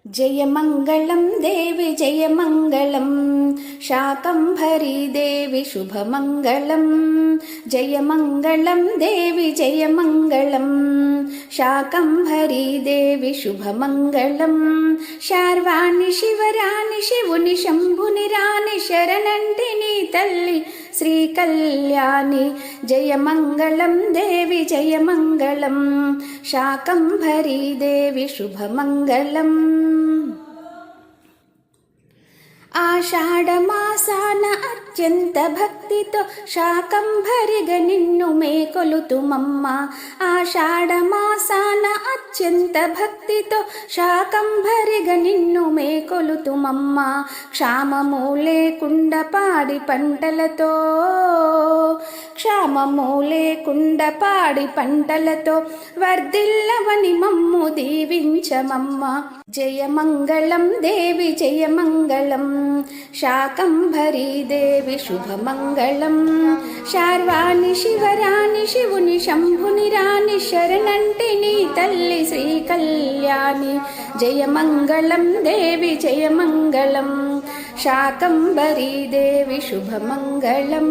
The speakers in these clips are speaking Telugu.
जयमङ्गलं देवि जयमङ्गलं शाकम्भरी देवि शुभमङ्गलं जयमङ्गलं देवि जयमङ्गलं शाकम्भरी देवि शुभमङ्गलं शार्वाणि शिवराणि शिवुनि शम्भुनि राणि शरणन्टिनि तल्लि श्रीकल्याणि जयमङ्गलं देवि जयमङ्गलं शाकम्भरी देवि शुभमङ्गलम् ఆషాఢమాసాన అత్యంత భక్తితో శాకంభరిగా నిన్ను మేకొలుతుమమ్మ ఆషాఢమాసాన అత్యంత భక్తితో శాకంభరిగా నిన్ను మేకొలుతుమమ్మ క్షామము లేకుండా పాడి పంటలతో క్షామము లేకుండా పాడి పంటలతో వర్ధిల్లవని మమ్ము దీవించమమ్మ జయమంగళం దేవి జయమంగళం శాకంభరీ దేవి శుభమంగళం శార్వాణి శివరాణి శివుని శంభుని రాణి శరణంటిని తల్లి శ్రీకళ్యాణి జయమంగళం దేవి జయమంగళం శాకంభరీ దేవి శుభమంగళం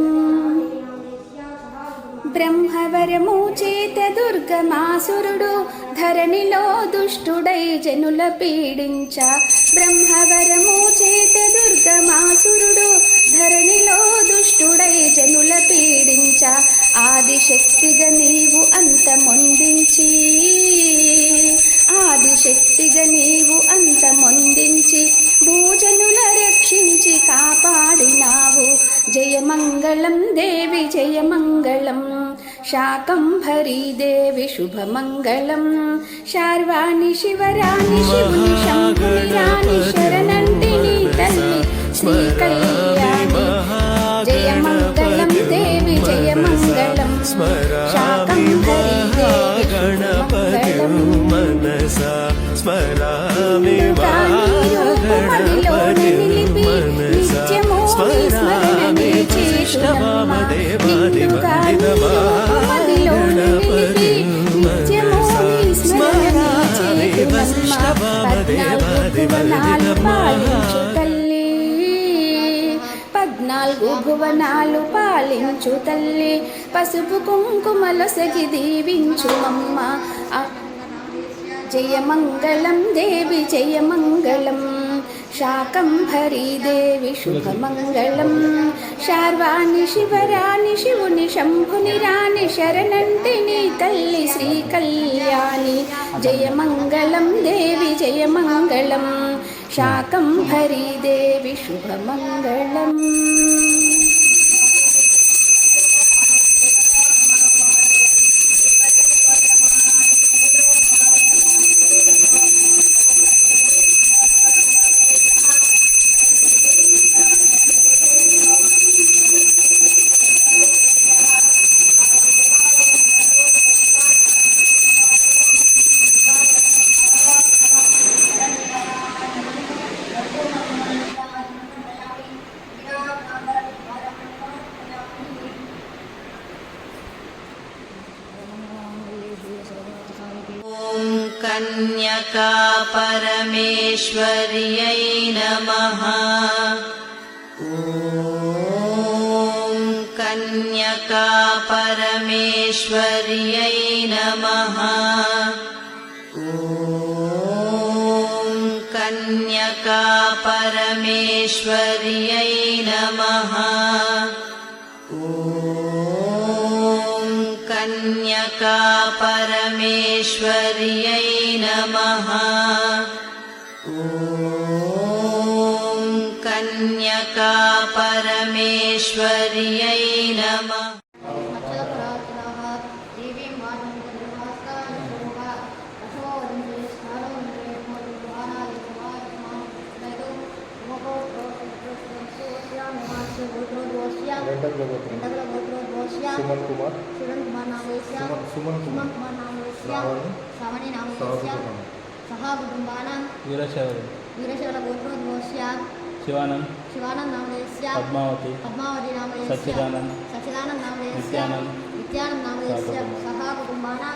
బ్రహ్మవరము చేత దుర్గమాసురుడు ధరణిలో దుష్టుడై జనుల పీడించ బ్రహ్మవరము చేత దుర్గమాసురుడు ధరణిలో దుష్టుడై జనుల పీడించ ఆదిశక్తిగా నీవు అంతమొందించి ఆదిశక్తిగా నీవు అంతమొందించి భూజనుల రక్షించి కాపాడినావు జయమంగళం దేవి జయమంగళం శాకంభరీ దేవి శుభమంగళం శార్వాణి శివరాణి శివుని శంభుని రాణి శరణంటిని తల్లి శ్రీకళ్యాణి జయమంగళం దేవి జయమంగళం శాకంభరీ దేవి శుభమంగళం మనసా స్మరామి నిత్యము స్మరణి పద్నాలుగు భువనాలు పాలించు తల్లి పసుపు కుంకుమలొసగి దీవించుమమ్మ జయమంగళం దేవి జయమంగళం శాకంభరీ దేవి శుభమంగళం శార్వాణి శివరాణి శివుని శంభుని రాణి శరణంటిని తల్లి శ్రీకళ్యాణి జయమంగళం దేవి జయమంగళం శాకంభరీ దేవి శుభమంగళం कन्यका परमेश्वर्यै नमः। ॐ कन्यका परमेश्वर्यै नमः। ॐ कन्यका परमेश्वर्यै नमः। कन्यका परमेश्वर्यै नमः। ॐ कन्यका परमेश्वर्यै नमः। सुमन कुमार श्रावणी नामदेश्य सह कुटुंबानां वीरशैव गोत्रोद्भवस्य शिवानंद नामदेश्य पद्मावती नामदेश्य सच्चिदानंद नामदेश्य नित्यानंद नामदेश्य सह कुटुंबानां